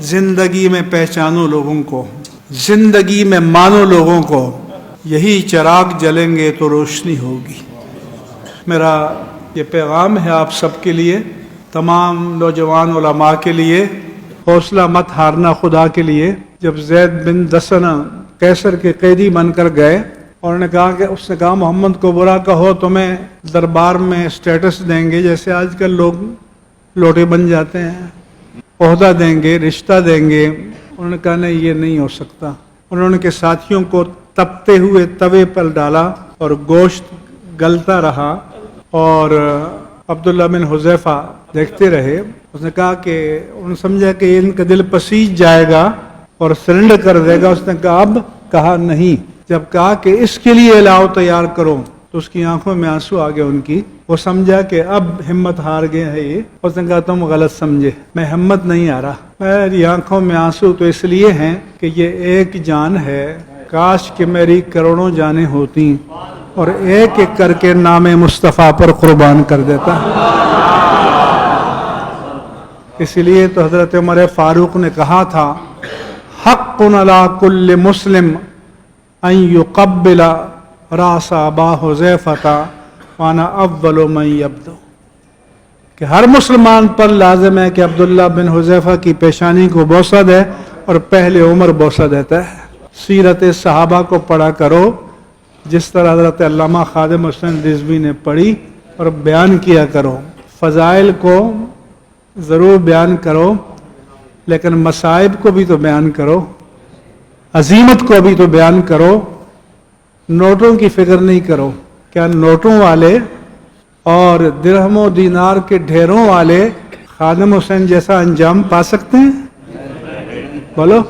زندگی میں پہچانو لوگوں کو، زندگی میں مانو لوگوں کو، یہی چراغ جلیں گے تو روشنی ہوگی۔ میرا یہ پیغام ہے آپ سب کے لیے، تمام نوجوان علماء کے لیے، حوصلہ مت ہارنا خدا کے لیے۔ جب زید بن دسنہ قیصر کے قیدی بن کر گئے اور اس نے کہا محمد کو برا کہو تمہیں دربار میں اسٹیٹس دیں گے، جیسے آج کل لوگ لوٹے بن جاتے ہیں، عہدہ دیں گے، رشتہ دیں گے۔ انہوں نے کہا نہیں، یہ نہیں ہو سکتا۔ انہوں نے کے ساتھیوں کو تپتے ہوئے توے پر ڈالا اور گوشت گلتا رہا، اور عبداللہ بن حذیفہ دیکھتے رہے۔ اس نے کہا کہ انہوں نے سمجھا کہ ان کا دل پسیج جائے گا اور سرنڈر کر دے گا۔ اس نے کہا اب؟ کہا نہیں۔ جب کہا کہ اس کے لیے الاؤ تیار کرو تو اس کی آنکھوں میں آنسو آ گئے ان کی۔ وہ سمجھا کہ اب ہمت ہار گئے ہے یہ۔ اس نے کہا تم غلط سمجھے، میں ہمت نہیں آ رہا، میری آنکھوں میں آنسو تو اس لیے ہیں کہ یہ ایک جان ہے، کاش کہ میری کروڑوں جانیں ہوتی اور ایک ایک کر کے نام مصطفیٰ پر قربان کر دیتا۔ اس لیے تو حضرت عمر فاروق نے کہا تھا حق علی کل مسلم ان یقبل راس ابا حذیفہ وانا اول من یبدو، کہ ہر مسلمان پر لازم ہے کہ عبداللہ بن حذیفہ کی پیشانی کو بوسہ دے، اور پہلے عمر بوسہ دیتا ہے۔ سیرت صحابہ کو پڑھا کرو جس طرح حضرت علامہ خادم حسین رضوی نے پڑھی، اور بیان کیا کرو۔ فضائل کو ضرور بیان کرو، لیکن مصائب کو بھی تو بیان کرو، عظیمت کو بھی تو بیان کرو۔ نوٹوں کی فکر نہیں کرو۔ کیا نوٹوں والے اور درہم و دینار کے ڈھیروں والے خادم حسین جیسا انجام پا سکتے ہیں؟ بولو۔